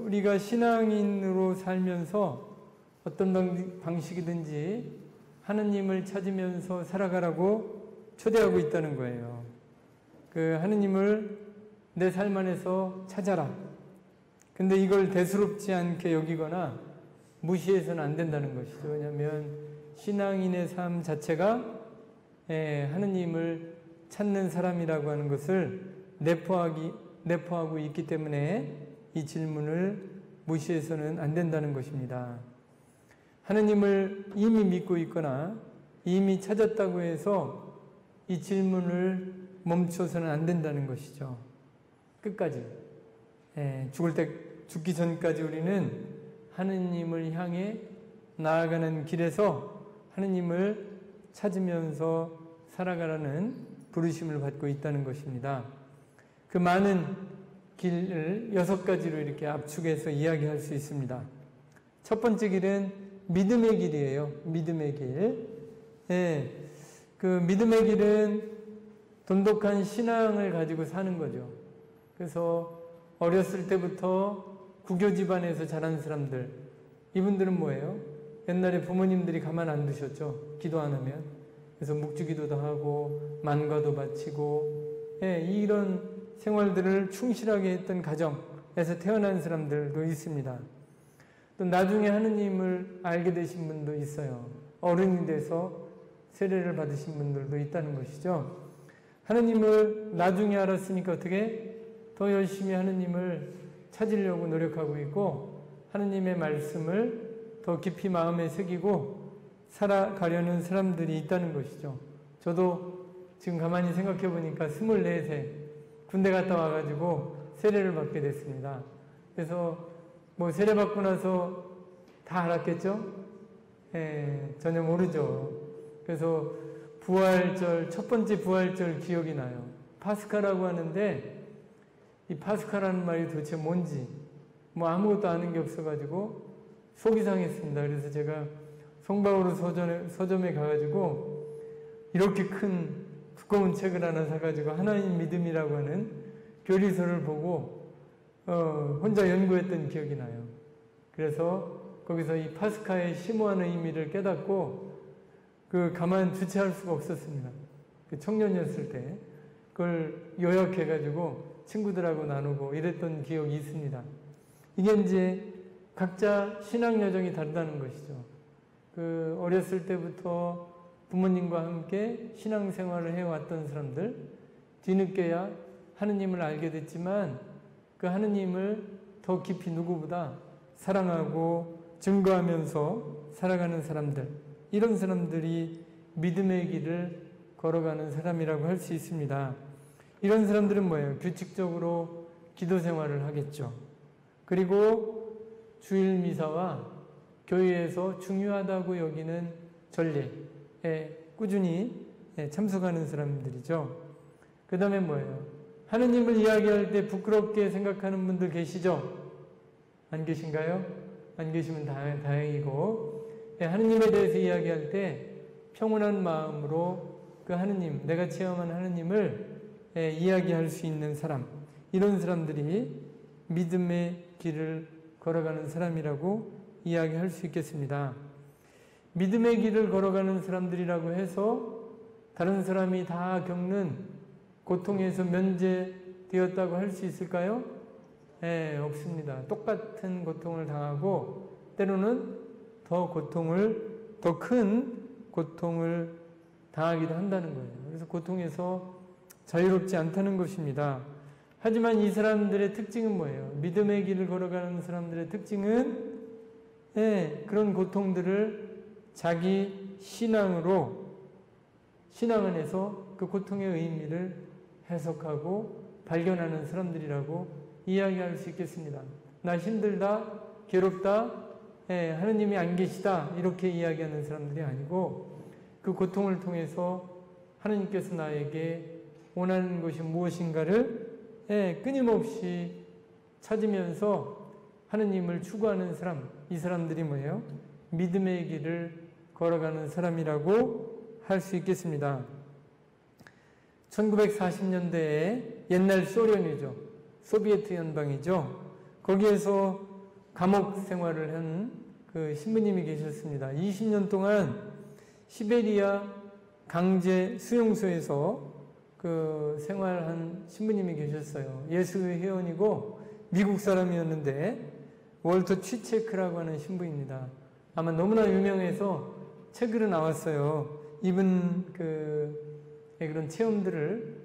우리가 신앙인으로 살면서 어떤 방식이든지 하느님을 찾으면서 살아가라고 초대하고 있다는 거예요. 하느님을 내 삶 안에서 찾아라. 근데 이걸 대수롭지 않게 여기거나 무시해서는 안 된다는 것이죠. 왜냐하면 신앙인의 삶 자체가 하느님을 찾는 사람이라고 하는 것을 내포하고 있기 때문에 이 질문을 무시해서는 안 된다는 것입니다. 하느님을 이미 믿고 있거나 이미 찾았다고 해서 이 질문을 멈춰서는 안 된다는 것이죠. 끝까지. 죽기 전까지 우리는 하느님을 향해 나아가는 길에서 하느님을 찾으면서 살아가라는 부르심을 받고 있다는 것입니다. 그 많은 길을 6가지로 이렇게 압축해서 이야기할 수 있습니다. 첫 번째 길은 믿음의 길이에요. 믿음의 길. 믿음의 길은 돈독한 신앙을 가지고 사는 거죠. 그래서 어렸을 때부터 구교 집안에서 자란 사람들, 이분들은 뭐예요? 옛날에 부모님들이 가만 안 두셨죠. 기도 안 하면. 그래서 묵주기도도 하고 만과도 바치고 이런 생활들을 충실하게 했던 가정에서 태어난 사람들도 있습니다. 또 나중에 하느님을 알게 되신 분도 있어요. 어른이 돼서 세례를 받으신 분들도 있다는 것이죠. 하느님을 나중에 알았으니까 어떻게 더 열심히 하느님을 찾으려고 노력하고 있고 하느님의 말씀을 더 깊이 마음에 새기고 살아가려는 사람들이 있다는 것이죠. 저도 지금 가만히 생각해 보니까 24세 군대 갔다 와가지고 세례를 받게 됐습니다. 그래서 세례 받고 나서 다 알았겠죠? 전혀 모르죠. 그래서 부활절, 첫 번째 부활절 기억이 나요. 파스카라고 하는데 이 파스카라는 말이 도대체 뭔지 아무것도 아는 게 없어가지고 속이 상했습니다. 그래서 제가 성바오로 서점에 가가지고 이렇게 큰 두꺼운 책을 하나 사가지고 하나님 믿음이라고 하는 교리서를 보고 혼자 연구했던 기억이 나요. 그래서 거기서 이 파스카의 심오한 의미를 깨닫고 가만 주체할 수가 없었습니다. 청년이었을 때 그걸 요약해가지고 친구들하고 나누고 이랬던 기억이 있습니다. 이게 이제 각자 신앙 여정이 다르다는 것이죠. 어렸을 때부터 부모님과 함께 신앙생활을 해왔던 사람들, 뒤늦게야 하느님을 알게 됐지만 그 하느님을 더 깊이 누구보다 사랑하고 증거하면서 살아가는 사람들, 이런 사람들이 믿음의 길을 걸어가는 사람이라고 할 수 있습니다. 이런 사람들은 뭐예요? 규칙적으로 기도 생활을 하겠죠. 그리고 주일 미사와 교회에서 중요하다고 여기는 전례에 꾸준히 참석하는 사람들이죠. 그 다음에 뭐예요? 하느님을 이야기할 때 부끄럽게 생각하는 분들 계시죠? 안 계신가요? 안 계시면 다행이고, 하느님에 대해서 이야기할 때 평온한 마음으로 그 하느님, 내가 체험한 하느님을 이야기할 수 있는 사람, 이런 사람들이 믿음의 길을 걸어가는 사람이라고 이야기할 수 있겠습니다. 믿음의 길을 걸어가는 사람들이라고 해서 다른 사람이 다 겪는 고통에서 면제되었다고 할 수 있을까요? 없습니다. 똑같은 고통을 당하고 때로는 더 큰 고통을 당하기도 한다는 거예요. 그래서 고통에서 자유롭지 않다는 것입니다. 하지만 이 사람들의 특징은 뭐예요? 믿음의 길을 걸어가는 사람들의 특징은 그런 고통들을 자기 신앙 안에서 그 고통의 의미를 해석하고 발견하는 사람들이라고 이야기할 수 있겠습니다. 나 힘들다, 괴롭다, 하느님이 안 계시다, 이렇게 이야기하는 사람들이 아니고 그 고통을 통해서 하느님께서 나에게 원하는 것이 무엇인가를 끊임없이 찾으면서 하느님을 추구하는 사람, 이 사람들이 뭐예요? 믿음의 길을 걸어가는 사람이라고 할 수 있겠습니다. 1940년대에 옛날 소련이죠. 소비에트 연방이죠. 거기에서 감옥 생활을 한 그 신부님이 계셨습니다. 20년 동안 시베리아 강제 수용소에서 그 생활한 신부님이 계셨어요. 예수의 회원이고 미국 사람이었는데 월터 취체크라고 하는 신부입니다. 아마 너무나 유명해서 책으로 나왔어요. 이분 그런 체험들을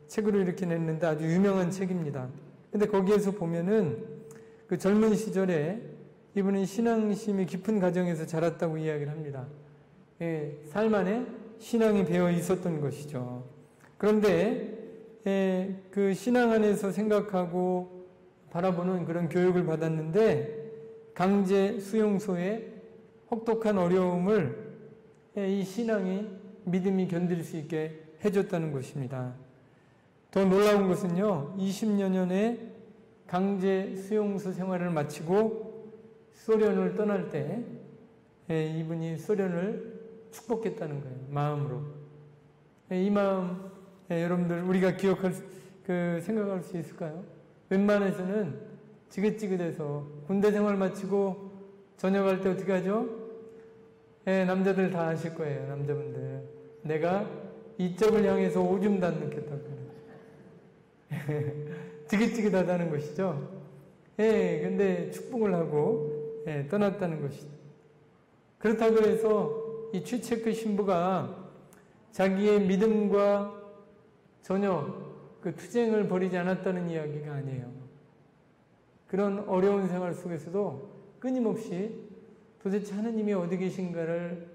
책으로 이렇게 냈는데 아주 유명한 책입니다. 근데 거기에서 보면은 그 젊은 시절에 이분은 신앙심이 깊은 가정에서 자랐다고 이야기를 합니다. 삶 안에 신앙이 배어 있었던 것이죠. 그런데 그 신앙 안에서 생각하고 바라보는 그런 교육을 받았는데 강제 수용소의 혹독한 어려움을 이 신앙이 믿음이 견딜 수 있게 해줬다는 것입니다. 더 놀라운 것은요, 20여 년의 강제 수용소 생활을 마치고 소련을 떠날 때 이분이 소련을 축복했다는 거예요. 마음으로. 이 마음 여러분들 우리가 생각할 수 있을까요? 웬만해서는 지긋지긋해서 군대 생활 마치고 전역할 때 어떻게 하죠? 남자들 다 아실 거예요. 남자분들. 내가 이쪽을 향해서 오줌 다 느꼈다고. 지긋지긋하다는 것이죠. 근데 축복을 하고 떠났다는 것이죠. 그렇다고 해서 이 취체크 신부가 자기의 믿음과 전혀 그 투쟁을 벌이지 않았다는 이야기가 아니에요. 그런 어려운 생활 속에서도 끊임없이 도대체 하느님이 어디 계신가를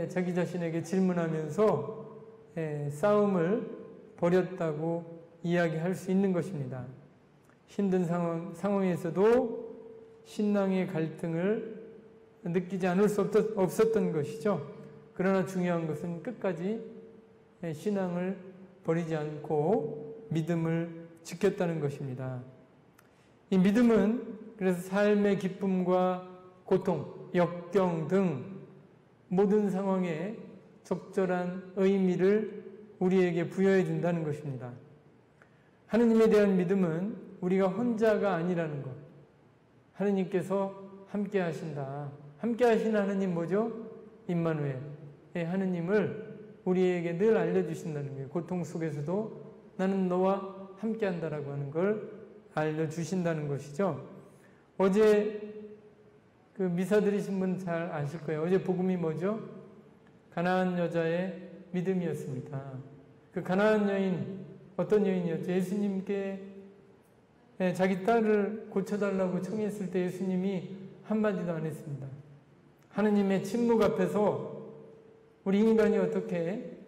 자기 자신에게 질문하면서 싸움을 벌였다고 이야기할 수 있는 것입니다. 힘든 상황에서도 신앙의 갈등을 느끼지 않을 수 없었던 것이죠. 그러나 중요한 것은 끝까지 신앙을 버리지 않고 믿음을 지켰다는 것입니다. 이 믿음은 그래서 삶의 기쁨과 고통, 역경 등 모든 상황에 적절한 의미를 우리에게 부여해 준다는 것입니다. 하느님에 대한 믿음은 우리가 혼자가 아니라는 것. 하느님께서 함께 하신다. 함께 하신 하느님 뭐죠? 임마누엘. 하느님을 우리에게 늘 알려주신다는 거예요. 고통 속에서도 나는 너와 함께 한다라고 하는 걸 알려주신다는 것이죠. 어제 그 미사 들으신 분 잘 아실 거예요. 어제 복음이 뭐죠? 가나안 여자의 믿음이었습니다. 그 가나안 여인, 어떤 여인이었죠? 예수님께 자기 딸을 고쳐달라고 청했을 때 예수님이 한마디도 안 했습니다. 하느님의 침묵 앞에서 우리 인간이 어떻게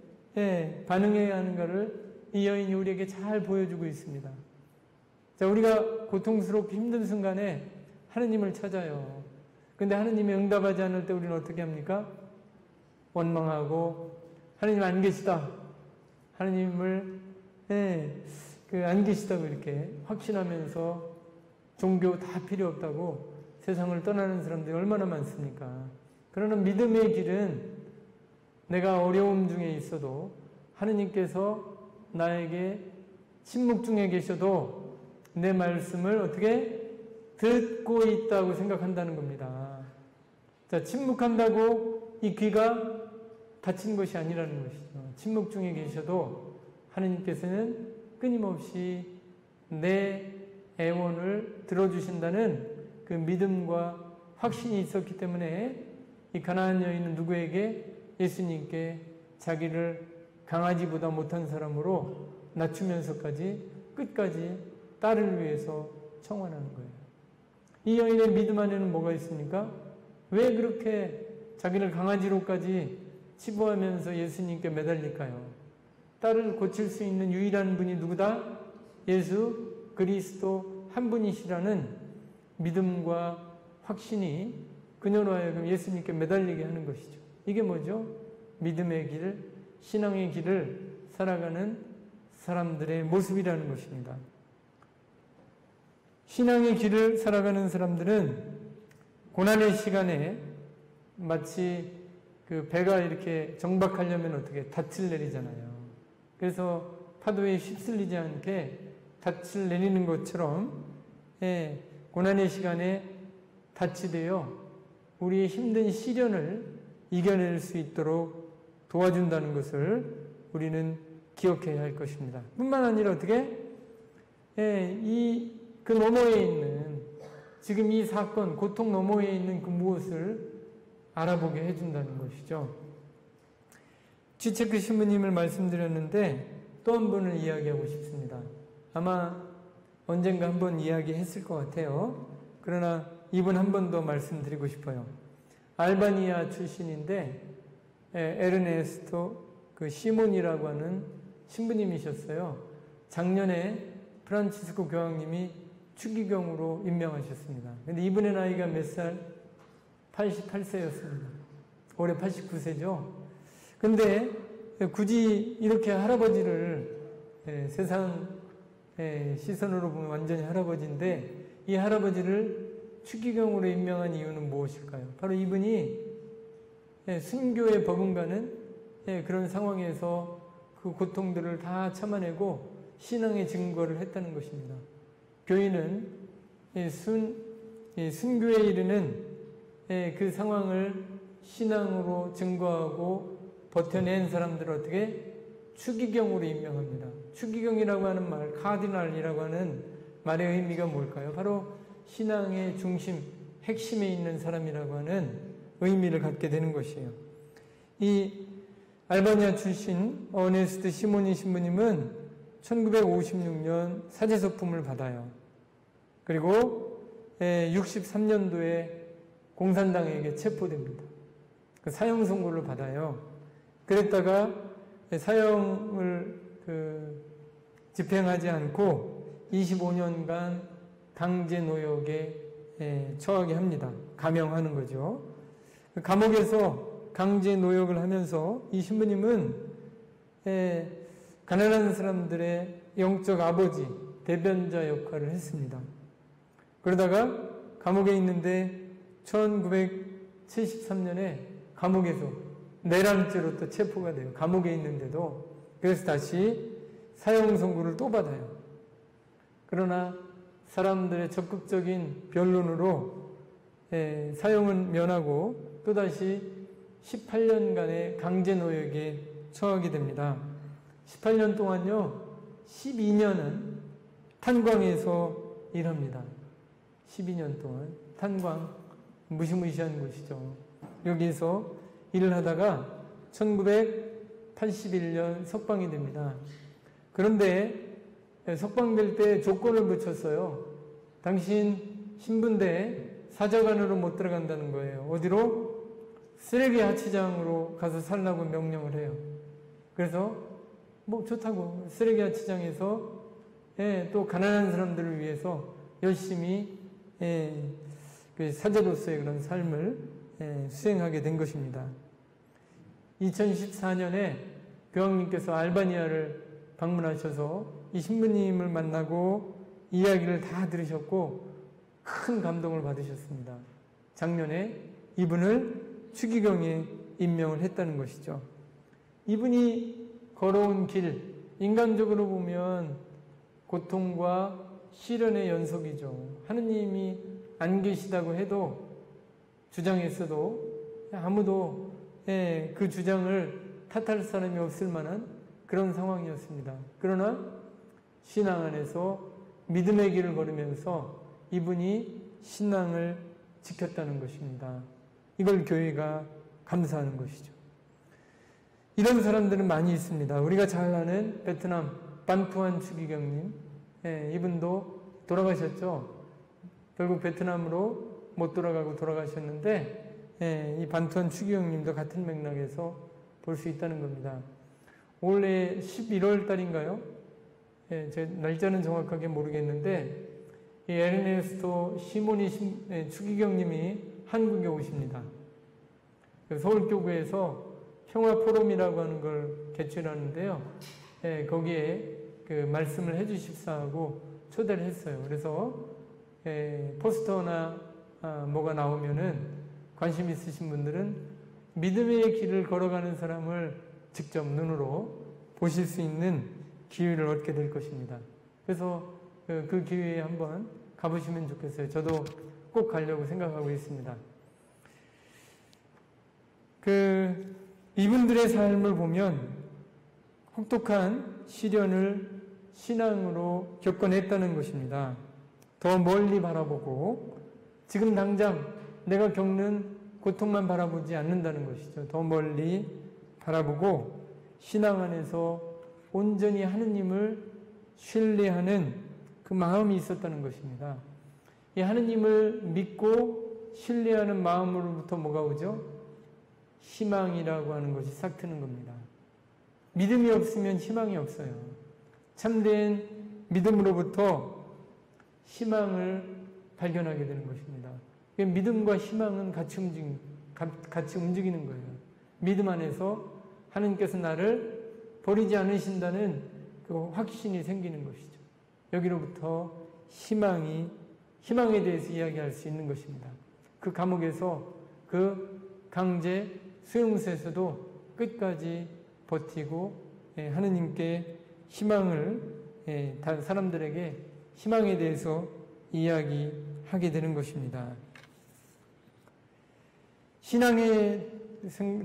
반응해야 하는가를 이 여인이 우리에게 잘 보여주고 있습니다. 자, 우리가 고통스럽고 힘든 순간에 하느님을 찾아요. 근데 하느님이 응답하지 않을 때 우리는 어떻게 합니까? 원망하고 하느님 안 계시다. 하느님을 안 계시다고 이렇게 확신하면서 종교 다 필요 없다고 세상을 떠나는 사람들이 얼마나 많습니까? 그러나 믿음의 길은 내가 어려움 중에 있어도 하느님께서 나에게 침묵 중에 계셔도 내 말씀을 어떻게 듣고 있다고 생각한다는 겁니다. 자, 침묵한다고 이 귀가 닫힌 것이 아니라는 것이죠. 침묵 중에 계셔도 하느님께서는 끊임없이 내 애원을 들어주신다는 그 믿음과 확신이 있었기 때문에 이 가나안 여인은 누구에게? 예수님께 자기를 강아지보다 못한 사람으로 낮추면서까지 끝까지 딸을 위해서 청원하는 거예요. 이 여인의 믿음 안에는 뭐가 있습니까? 왜 그렇게 자기를 강아지로까지 치부하면서 예수님께 매달릴까요? 딸을 고칠 수 있는 유일한 분이 누구다? 예수 그리스도 한 분이시라는 믿음과 확신이 그녀로 하여금 예수님께 매달리게 하는 것이죠. 이게 뭐죠? 믿음의 길, 신앙의 길을 살아가는 사람들의 모습이라는 것입니다. 신앙의 길을 살아가는 사람들은 고난의 시간에 마치 그 배가 이렇게 정박하려면 어떻게 닻을 내리잖아요. 그래서 파도에 휩쓸리지 않게 닻을 내리는 것처럼 고난의 시간에 닻이 되어 우리의 힘든 시련을 이겨낼 수 있도록 도와준다는 것을 우리는 기억해야 할 것입니다. 뿐만 아니라 어떻게? 그 너머에 있는, 지금 이 사건, 고통 너머에 있는 그 무엇을 알아보게 해준다는 것이죠. 지체크 신부님을 말씀드렸는데 또 한 번을 이야기하고 싶습니다. 아마 언젠가 한 번 이야기했을 것 같아요. 그러나 이분 한 번 더 말씀드리고 싶어요. 알바니아 출신인데 에르네스토 시몬이라고 하는 신부님이셨어요. 작년에 프란치스코 교황님이 추기경으로 임명하셨습니다. 근데 이분의 나이가 몇 살? 88세였습니다. 올해 89세죠. 근데 굳이 이렇게 할아버지를 세상 시선으로 보면 완전히 할아버지인데 이 할아버지를 추기경으로 임명한 이유는 무엇일까요? 바로 이분이 순교에 버금가는 그런 상황에서 그 고통들을 다 참아내고 신앙의 증거를 했다는 것입니다. 교인은 순교에 이르는 그 상황을 신앙으로 증거하고 버텨낸 사람들을 어떻게? 추기경으로 임명합니다. 추기경이라고 하는 말, 카디날이라고 하는 말의 의미가 뭘까요? 바로 신앙의 중심, 핵심에 있는 사람이라고 하는 의미를 갖게 되는 것이에요. 이 알바니아 출신 어네스트 시모니 신부님은 1956년 사제소품을 받아요. 그리고 63년도에 공산당에게 체포됩니다. 그 사형 선고를 받아요. 그랬다가 사형을 집행하지 않고 25년간 강제 노역에 처하게 합니다. 감형하는 거죠. 감옥에서 강제 노역을 하면서 이 신부님은 가난한 사람들의 영적 아버지, 대변자 역할을 했습니다. 그러다가 감옥에 있는데 1973년에 감옥에서 내란죄로 또 체포가 돼요. 감옥에 있는데도. 그래서 다시 사형 선고를 또 받아요. 그러나 사람들의 적극적인 변론으로 사형은 면하고 또다시 18년간의 강제노역에 처하게 됩니다. 18년 동안요, 12년은 탄광에서 일합니다. 12년 동안 탄광, 무시무시한 곳이죠. 여기서 일을 하다가 1981년 석방이 됩니다. 그런데 석방될 때 조건을 붙였어요. 당신 신분대 사저관으로 못 들어간다는 거예요. 어디로? 쓰레기 하치장으로 가서 살라고 명령을 해요. 그래서 뭐 좋다고 쓰레기 하치장에서 또 가난한 사람들을 위해서 열심히 그 사제로서의 그런 삶을 수행하게 된 것입니다. 2014년에 교황님께서 알바니아를 방문하셔서 이 신부님을 만나고 이야기를 다 들으셨고 큰 감동을 받으셨습니다. 작년에 이분을 추기경에 임명을 했다는 것이죠. 이분이 걸어온 길, 인간적으로 보면 고통과 시련의 연속이죠. 하느님이 안 계시다고 해도 주장했어도 아무도 그 주장을 탓할 사람이 없을 만한 그런 상황이었습니다. 그러나 신앙 안에서 믿음의 길을 걸으면서 이분이 신앙을 지켰다는 것입니다. 이걸 교회가 감사하는 것이죠. 이런 사람들은 많이 있습니다. 우리가 잘 아는 베트남 반투안 추기경님, 이분도 돌아가셨죠. 결국 베트남으로 못 돌아가고 돌아가셨는데 이 반투안 추기경님도 같은 맥락에서 볼 수 있다는 겁니다. 올해 11월 달인가요? 제 날짜는 정확하게 모르겠는데 이 에르네스토 시모니 추기경님이 한국에 오십니다. 서울교구에서 평화포럼이라고 하는 걸 개최하는데요. 거기에 그 말씀을 해주십사 하고 초대를 했어요. 그래서 포스터나 뭐가 나오면은 관심 있으신 분들은 믿음의 길을 걸어가는 사람을 직접 눈으로 보실 수 있는 기회를 얻게 될 것입니다. 그래서 그 기회에 한번 가보시면 좋겠어요. 저도 꼭 가려고 생각하고 있습니다. 이분들의 삶을 보면 혹독한 시련을 신앙으로 겪어냈다는 것입니다. 더 멀리 바라보고 지금 당장 내가 겪는 고통만 바라보지 않는다는 것이죠. 더 멀리 바라보고 신앙 안에서 온전히 하느님을 신뢰하는 그 마음이 있었다는 것입니다. 이 하느님을 믿고 신뢰하는 마음으로부터 뭐가 오죠? 희망이라고 하는 것이 싹 트는 겁니다. 믿음이 없으면 희망이 없어요. 참된 믿음으로부터 희망을 발견하게 되는 것입니다. 믿음과 희망은 같이 움직이는 거예요. 믿음 안에서 하나님께서 나를 버리지 않으신다는 그 확신이 생기는 것이죠. 여기로부터 희망에 대해서 이야기할 수 있는 것입니다. 그 감옥에서 그 강제 수용소에서도 끝까지 버티고 하느님께 희망을 다른 사람들에게 희망에 대해서 이야기하게 되는 것입니다. 신앙에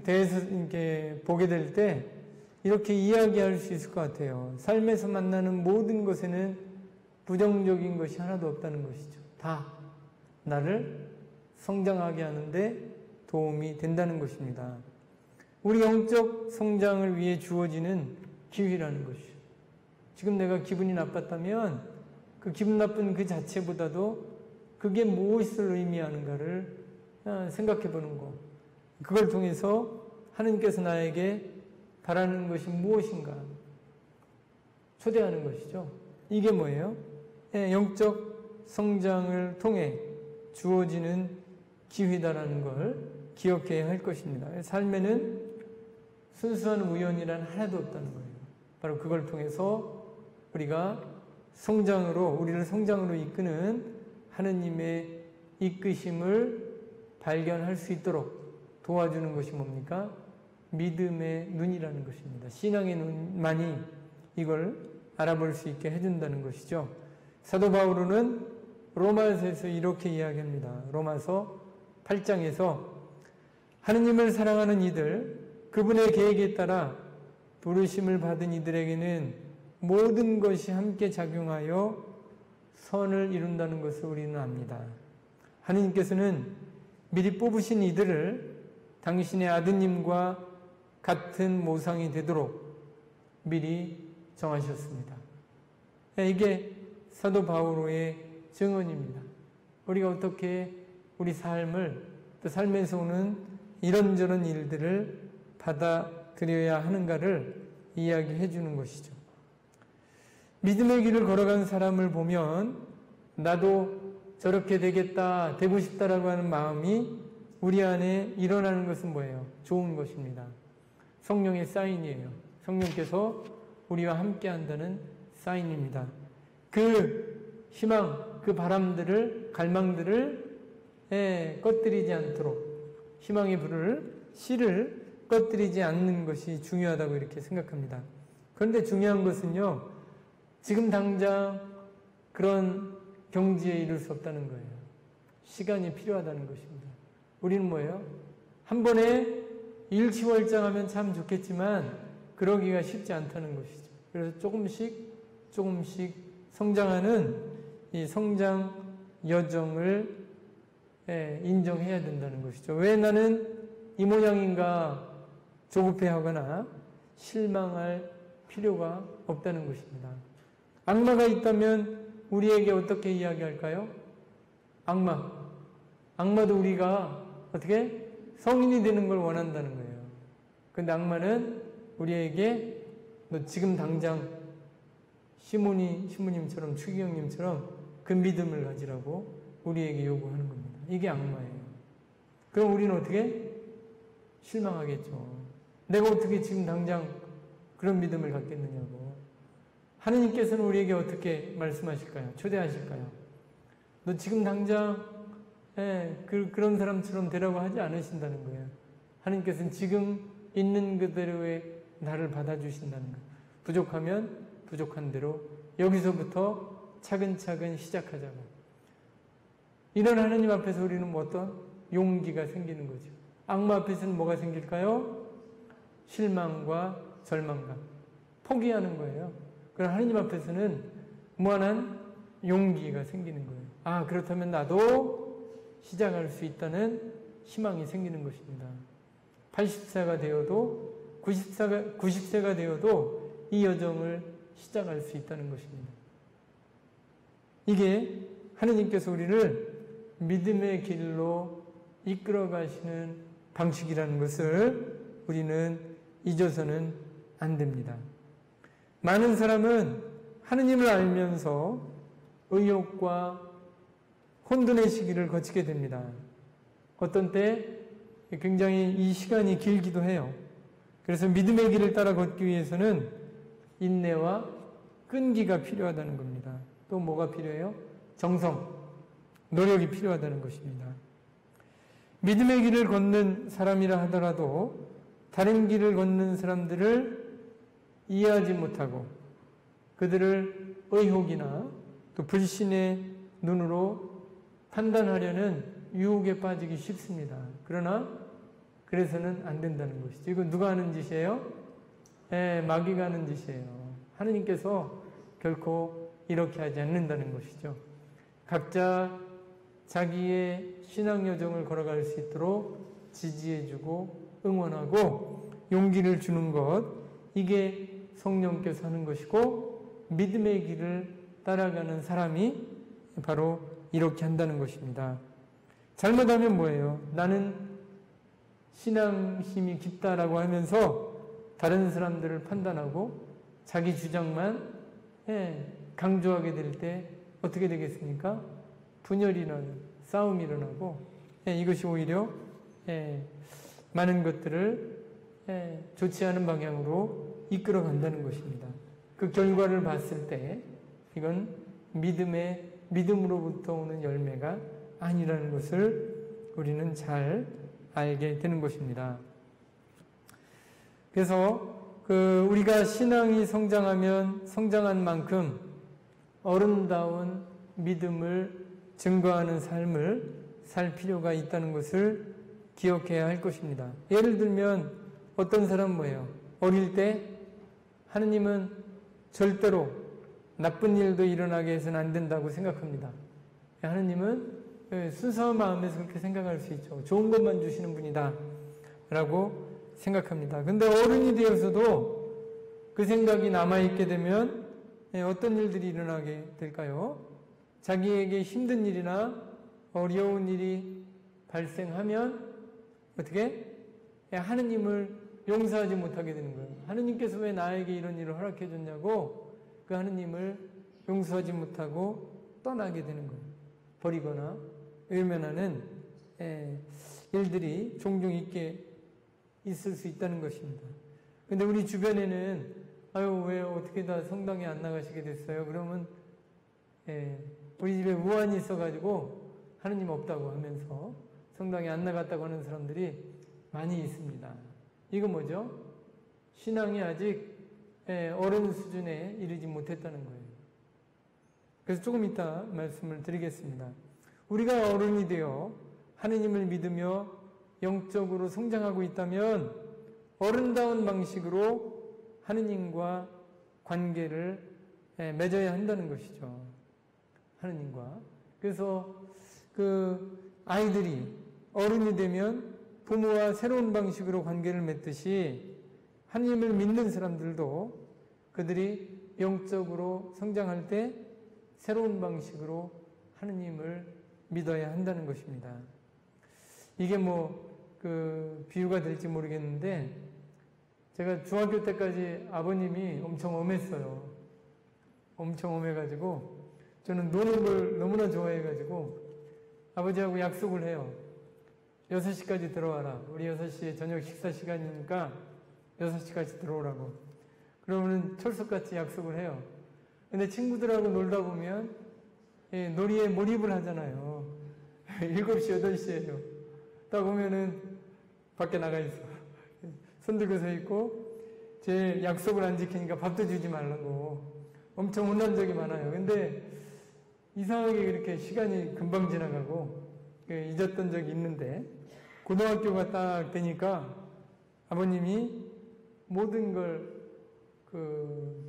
대해서 이렇게 보게 될 때 이렇게 이야기할 수 있을 것 같아요. 삶에서 만나는 모든 것에는 부정적인 것이 하나도 없다는 것이죠. 다 나를 성장하게 하는데 도움이 된다는 것입니다. 우리 영적 성장을 위해 주어지는 기회라는 것이죠. 지금 내가 기분이 나빴다면 그 기분 나쁜 그 자체보다도 그게 무엇을 의미하는가를 생각해 보는 것. 그걸 통해서 하느님께서 나에게 바라는 것이 무엇인가 초대하는 것이죠. 이게 뭐예요? 영적 성장을 통해 주어지는 기회다라는 걸 기억해야 할 것입니다. 삶에는 순수한 우연이란 하나도 없다는 거예요. 바로 그걸 통해서 우리가 우리를 성장으로 이끄는 하느님의 이끄심을 발견할 수 있도록 도와주는 것이 뭡니까? 믿음의 눈이라는 것입니다. 신앙의 눈만이 이걸 알아볼 수 있게 해준다는 것이죠. 사도 바울은 로마서에서 이렇게 이야기합니다. 로마서 8장에서 하느님을 사랑하는 이들, 그분의 계획에 따라 부르심을 받은 이들에게는 모든 것이 함께 작용하여 선을 이룬다는 것을 우리는 압니다. 하느님께서는 미리 뽑으신 이들을 당신의 아드님과 같은 모상이 되도록 미리 정하셨습니다. 이게 사도 바오로의 증언입니다. 우리가 어떻게 우리 삶을 또 삶에서 오는 이런저런 일들을 받아들여야 하는가를 이야기해 주는 것이죠. 믿음의 길을 걸어간 사람을 보면 나도 저렇게 되겠다, 되고 싶다라고 하는 마음이 우리 안에 일어나는 것은 뭐예요? 좋은 것입니다. 성령의 사인이에요. 성령께서 우리와 함께 한다는 사인입니다. 그 희망, 그 바람들을, 갈망들을 꺼뜨리지 않도록 희망의 씨를 꺼뜨리지 않는 것이 중요하다고 이렇게 생각합니다. 그런데 중요한 것은요, 지금 당장 그런 경지에 이를 수 없다는 거예요. 시간이 필요하다는 것입니다. 우리는 뭐예요? 한 번에 일취월장하면 참 좋겠지만 그러기가 쉽지 않다는 것이죠. 그래서 조금씩 성장하는 이 성장 여정을 인정해야 된다는 것이죠. 왜 나는 이 모양인가 조급해하거나 실망할 필요가 없다는 것입니다. 악마가 있다면 우리에게 어떻게 이야기할까요? 악마도 우리가 어떻게 성인이 되는 걸 원한다는 거예요. 그런데 악마는 우리에게 너 지금 당장 시모님처럼 추기경님처럼 그 믿음을 가지라고 우리에게 요구하는 겁니다. 이게 악마예요. 그럼 우리는 어떻게? 실망하겠죠. 내가 어떻게 지금 당장 그런 믿음을 갖겠느냐고. 하느님께서는 우리에게 어떻게 말씀하실까요? 초대하실까요? 너 지금 당장 그런 사람처럼 되라고 하지 않으신다는 거예요. 하느님께서는 지금 있는 그대로의 나를 받아주신다는 거예요. 부족하면 부족한 대로 여기서부터 차근차근 시작하자고. 이런 하느님 앞에서 우리는 뭐 어떤 용기가 생기는 거죠. 악마 앞에서는 뭐가 생길까요? 실망과 절망감, 포기하는 거예요. 그럼 하느님 앞에서는 무한한 용기가 생기는 거예요. 아, 그렇다면 나도 시작할 수 있다는 희망이 생기는 것입니다. 80세가 되어도 90세가 되어도 이 여정을 시작할 수 있다는 것입니다. 이게 하느님께서 우리를 믿음의 길로 이끌어 가시는 방식이라는 것을 우리는 잊어서는 안 됩니다. 많은 사람은 하느님을 알면서 의욕과 혼돈의 시기를 거치게 됩니다. 어떤 때 굉장히 이 시간이 길기도 해요. 그래서 믿음의 길을 따라 걷기 위해서는 인내와 끈기가 필요하다는 겁니다. 또 뭐가 필요해요? 정성, 노력이 필요하다는 것입니다. 믿음의 길을 걷는 사람이라 하더라도 다른 길을 걷는 사람들을 이해하지 못하고 그들을 의혹이나 또 불신의 눈으로 판단하려는 유혹에 빠지기 쉽습니다. 그러나 그래서는 안 된다는 것이죠. 이건 누가 하는 짓이에요? 마귀가 하는 짓이에요. 하느님께서 결코 이렇게 하지 않는다는 것이죠. 각자 자기의 신앙 여정을 걸어갈 수 있도록 지지해주고 응원하고 용기를 주는 것, 이게 성령께서 하는 것이고 믿음의 길을 따라가는 사람이 바로 이렇게 한다는 것입니다. 잘못하면 뭐예요? 나는 신앙 힘이 깊다라고 하면서 다른 사람들을 판단하고 자기 주장만 강조하게 될 때 어떻게 되겠습니까? 분열이 일어나고 싸움이 일어나고 이것이 오히려 많은 것들을 좋지 않은 방향으로 이끌어 간다는 것입니다. 그 결과를 봤을 때 이건 믿음으로부터 오는 열매가 아니라는 것을 우리는 잘 알게 되는 것입니다. 그래서 우리가 신앙이 성장한 만큼 어른다운 믿음을 증거하는 삶을 살 필요가 있다는 것을 기억해야 할 것입니다. 예를 들면 어떤 사람은 뭐예요? 어릴 때 하느님은 절대로 나쁜 일도 일어나게 해서는 안 된다고 생각합니다. 하느님은 순수한 마음에서 그렇게 생각할 수 있죠. 좋은 것만 주시는 분이다 라고 생각합니다. 근데 어른이 되어서도 그 생각이 남아있게 되면 어떤 일들이 일어나게 될까요? 자기에게 힘든 일이나 어려운 일이 발생하면 어떻게? 하느님을 용서하지 못하게 되는 거예요. 하느님께서 왜 나에게 이런 일을 허락해 줬냐고 그 하느님을 용서하지 못하고 떠나게 되는 거예요. 버리거나 외면하는 일들이 종종 있을 수 있다는 것입니다. 근데 우리 주변에는 아유 왜 어떻게 다 성당에 안 나가시게 됐어요? 그러면 우리 집에 우환이 있어가지고 하느님 없다고 하면서 성당에 안 나갔다고 하는 사람들이 많이 있습니다. 이거 뭐죠? 신앙이 아직 어른 수준에 이르지 못했다는 거예요. 그래서 조금 이따 말씀을 드리겠습니다. 우리가 어른이 되어 하느님을 믿으며 영적으로 성장하고 있다면 어른다운 방식으로 하느님과 관계를 맺어야 한다는 것이죠. 하느님과. 그래서 아이들이 어른이 되면 부모와 새로운 방식으로 관계를 맺듯이 하느님을 믿는 사람들도 그들이 영적으로 성장할 때 새로운 방식으로 하느님을 믿어야 한다는 것입니다. 이게 비유가 될지 모르겠는데 제가 중학교 때까지 아버님이 엄청 엄했어요. 엄청 엄해가지고 저는 노는 걸 너무나 좋아해가지고 아버지하고 약속을 해요. 6시까지 들어와라. 우리 6시에 저녁 식사 시간이니까 6시까지 들어오라고. 그러면 철석같이 약속을 해요. 근데 친구들하고 놀다 보면 놀이에 몰입을 하잖아요. 7시, 8시에요. 딱 오면은 밖에 나가 있어. 손 들고 서 있고 제 약속을 안 지키니까 밥도 주지 말라고 엄청 혼난 적이 많아요. 근데 이상하게 그렇게 시간이 금방 지나가고 잊었던 적이 있는데 고등학교가 딱 되니까 아버님이 모든 걸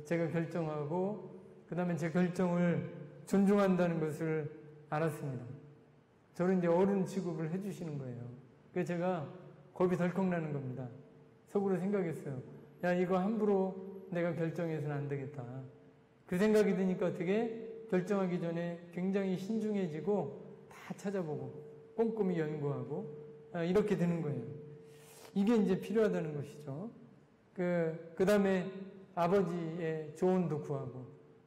제가 결정하고 그 다음에 제 결정을 존중한다는 것을 알았습니다. 저를 이제 어른 취급을 해주시는 거예요. 그래서 제가 겁이 덜컥 나는 겁니다. 속으로 생각했어요. 야, 이거 함부로 내가 결정해서는 안 되겠다. 그 생각이 드니까 어떻게 결정하기 전에 굉장히 신중해지고 다 찾아보고 꼼꼼히 연구하고 이렇게 되는 거예요. 이게 이제 필요하다는 것이죠. 그 다음에 아버지의 조언도 구하고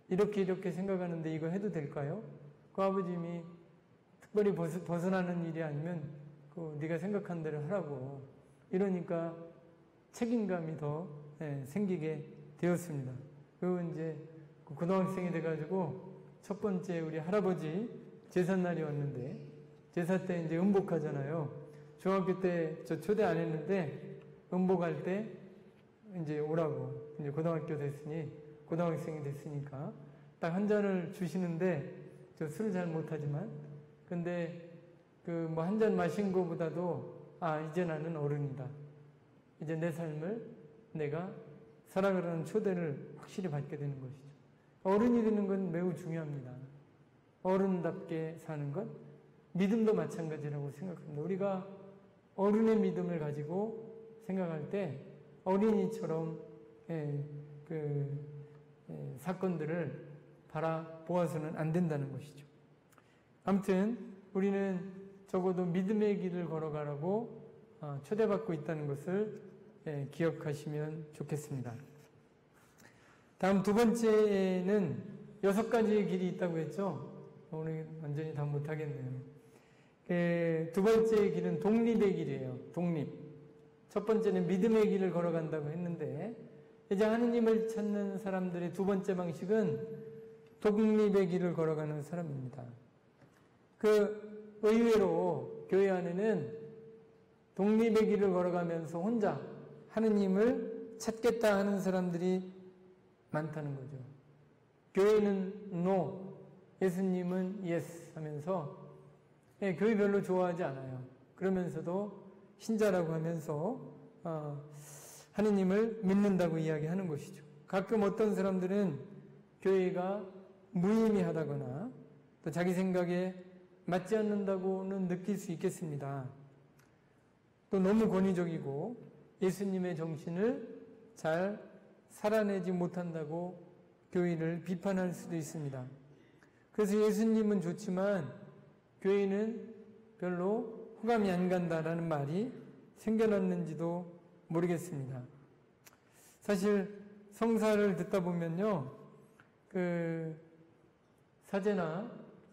이렇게 생각하는데 이거 해도 될까요? 그 아버님이 특별히 벗어나는 일이 아니면 네가 생각한 대로 하라고 이러니까 책임감이 더 생기게 되었습니다. 그리고 이제 고등학생이 돼가지고 첫 번째 우리 할아버지 제삿날이 왔는데 제사 때 이제 음복하잖아요. 중학교 때 저 초대 안 했는데 음복할 때 이제 오라고 이제 고등학교 됐으니 고등학생이 됐으니까 딱 한 잔을 주시는데 저 술을 잘 못하지만 근데 뭐 한 잔 마신 것보다도 이제 나는 어른이다. 이제 내 삶을 내가 살아가라는 초대를 확실히 받게 되는 것이죠. 어른이 되는 건 매우 중요합니다. 어른답게 사는 것, 믿음도 마찬가지라고 생각합니다. 우리가 어른의 믿음을 가지고 생각할 때 어린이처럼 사건들을 바라보아서는 안 된다는 것이죠. 아무튼 우리는 적어도 믿음의 길을 걸어가라고 초대받고 있다는 것을 기억하시면 좋겠습니다. 다음 두 번째는 6가지의 길이 있다고 했죠. 오늘 완전히 다 못하겠네요. 두 번째 길은 독립의 길이에요. 독립. 첫 번째는 믿음의 길을 걸어간다고 했는데 이제 하느님을 찾는 사람들의 두 번째 방식은 독립의 길을 걸어가는 사람입니다. 의외로 교회 안에는 독립의 길을 걸어가면서 혼자 하느님을 찾겠다 하는 사람들이 많다는 거죠. 교회는 no, 예수님은 yes 하면서 교회 별로 좋아하지 않아요. 그러면서도 신자라고 하면서 하느님을 믿는다고 이야기하는 것이죠. 가끔 어떤 사람들은 교회가 무의미하다거나 또 자기 생각에 맞지 않는다고는 느낄 수 있겠습니다. 또 너무 권위적이고 예수님의 정신을 잘 살아내지 못한다고 교회를 비판할 수도 있습니다. 그래서 예수님은 좋지만 교회는 별로 호감이 안 간다라는 말이 생겨났는지도 모르겠습니다. 사실 성사를 듣다 보면요, 사제나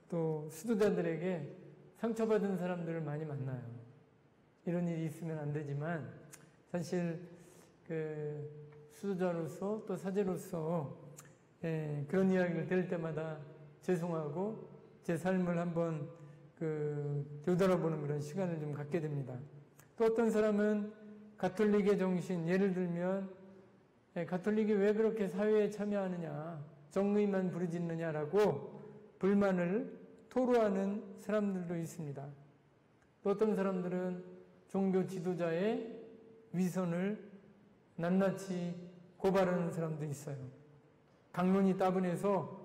또 수도자들에게 상처받은 사람들을 많이 만나요. 이런 일이 있으면 안 되지만 사실 수도자로서 또 사제로서 그런 이야기를 들을 때마다 죄송하고 제 삶을 한번 되돌아보는 그런 시간을 좀 갖게 됩니다. 또 어떤 사람은 가톨릭의 정신, 예를 들면 가톨릭이 왜 그렇게 사회에 참여하느냐, 정의만 부르짖느냐라고 불만을 토로하는 사람들도 있습니다. 또 어떤 사람들은 종교 지도자의 위선을 낱낱이 고발하는 사람도 있어요. 강론이 따분해서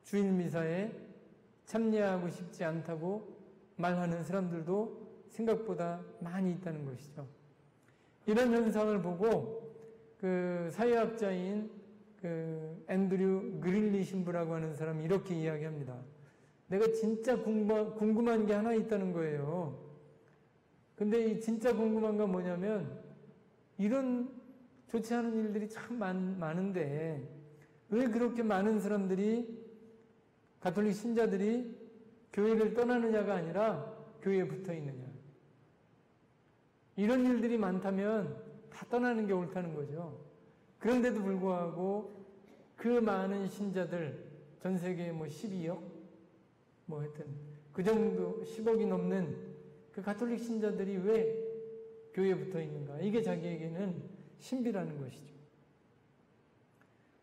주일 미사에 참여하고 싶지 않다고 말하는 사람들도 생각보다 많이 있다는 것이죠. 이런 현상을 보고 사회학자인 앤드류 그릴리 신부라고 하는 사람이 이렇게 이야기합니다. 내가 진짜 궁금한 게 하나 있다는 거예요. 근데 이 진짜 궁금한 건 뭐냐면 이런 좋지 않은 일들이 참 많은데 왜 그렇게 많은 사람들이 가톨릭 신자들이 교회를 떠나느냐가 아니라 교회에 붙어 있느냐. 이런 일들이 많다면 다 떠나는 게 옳다는 거죠. 그런데도 불구하고 그 많은 신자들, 전 세계에 12억? 하여튼 그 정도 10억이 넘는 그 가톨릭 신자들이 왜 교회에 붙어 있는가. 이게 자기에게는 신비라는 것이죠.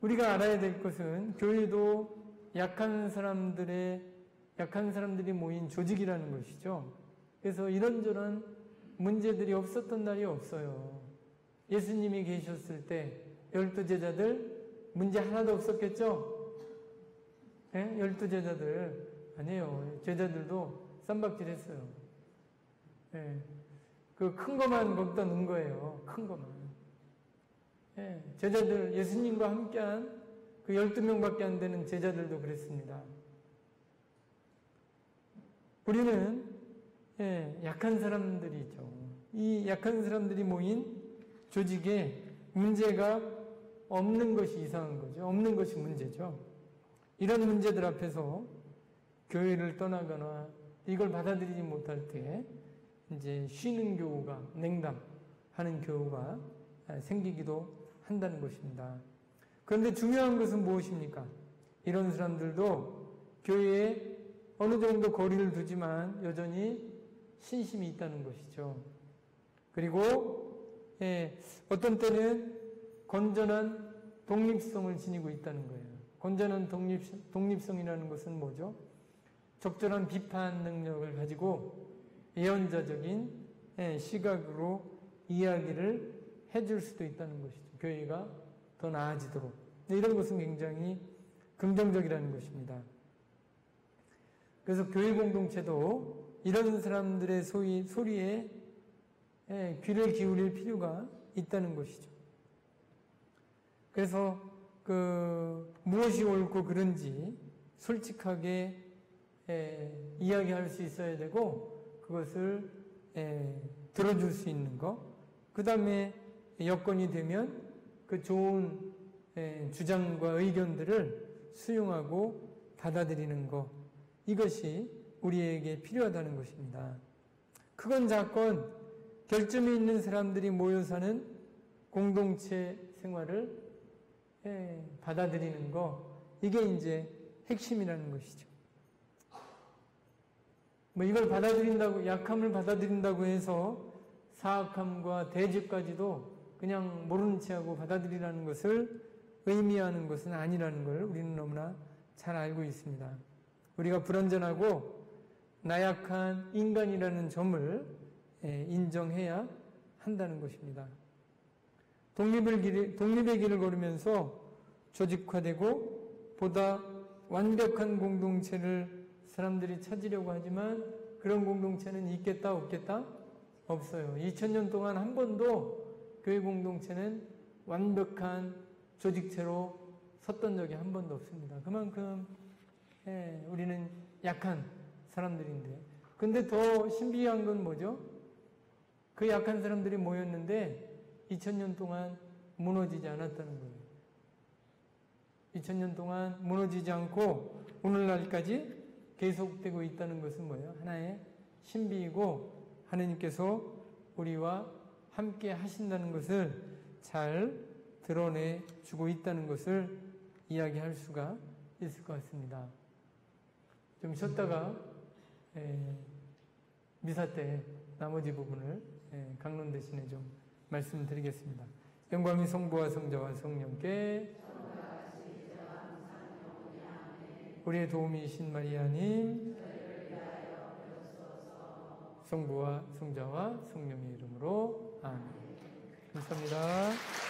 우리가 알아야 될 것은 교회도 약한 사람들의 약한 사람들이 모인 조직이라는 것이죠. 그래서 이런저런 문제들이 없었던 날이 없어요. 예수님이 계셨을 때 12제자들 문제 하나도 없었겠죠? 네? 12제자들 아니에요. 제자들도 쌈박질 했어요. 네. 그 큰 것만 거기다 넣은 거예요. 큰 것만. 네. 제자들, 예수님과 함께한 그 12명밖에 안 되는 제자들도 그랬습니다. 우리는 약한 사람들이죠. 이 약한 사람들이 모인 조직에 문제가 없는 것이 이상한 거죠. 없는 것이 문제죠. 이런 문제들 앞에서 교회를 떠나거나 이걸 받아들이지 못할 때 이제 쉬는 교우가, 냉담하는 교우가 생기기도 한다는 것입니다. 그런데 중요한 것은 무엇입니까? 이런 사람들도 교회에 어느 정도 거리를 두지만 여전히 신심이 있다는 것이죠. 그리고 어떤 때는 건전한 독립성을 지니고 있다는 거예요. 건전한 독립성이라는 것은 뭐죠? 적절한 비판 능력을 가지고 예언자적인 시각으로 이야기를 해줄 수도 있다는 것이죠. 교회가 더 나아지도록. 이런 것은 굉장히 긍정적이라는 것입니다. 그래서 교회 공동체도 이런 사람들의 소리에 귀를 기울일 필요가 있다는 것이죠. 그래서 무엇이 옳고 그른지 솔직하게 이야기할 수 있어야 되고 그것을 들어줄 수 있는 것, 그 다음에 여건이 되면 그 좋은 주장과 의견들을 수용하고 받아들이는 것, 이것이 우리에게 필요하다는 것입니다. 크건 작건 결점이 있는 사람들이 모여 사는 공동체 생활을 받아들이는 것, 이게 이제 핵심이라는 것이죠. 이걸 받아들인다고, 약함을 받아들인다고 해서 사악함과 대적까지도 그냥 모르는 체하고 받아들이라는 것을 의미하는 것은 아니라는 걸 우리는 너무나 잘 알고 있습니다. 우리가 불완전하고 나약한 인간이라는 점을 인정해야 한다는 것입니다. 독립의 길을 걸으면서 조직화되고 보다 완벽한 공동체를 사람들이 찾으려고 하지만 그런 공동체는 있겠다 없겠다? 없어요. 2000년 동안 한 번도 교회 공동체는 완벽한 조직체로 섰던 적이 한 번도 없습니다. 그만큼 우리는 약한 사람들인데, 근데 더 신비한 건 뭐죠? 그 약한 사람들이 모였는데 2000년 동안 무너지지 않았다는 거예요. 2000년 동안 무너지지 않고 오늘날까지 계속되고 있다는 것은 뭐예요? 하나의 신비이고 하나님께서 우리와 함께 하신다는 것을 잘 드러내 주고 있다는 것을 이야기할 수가 있을 것 같습니다. 좀 쉬었다가 미사 때 나머지 부분을 강론 대신에 좀 말씀드리겠습니다. 영광이 성부와 성자와 성령께 우리의 도움이신 마리아님, 성부와 성자와 성령의 이름으로 아멘. 감사합니다.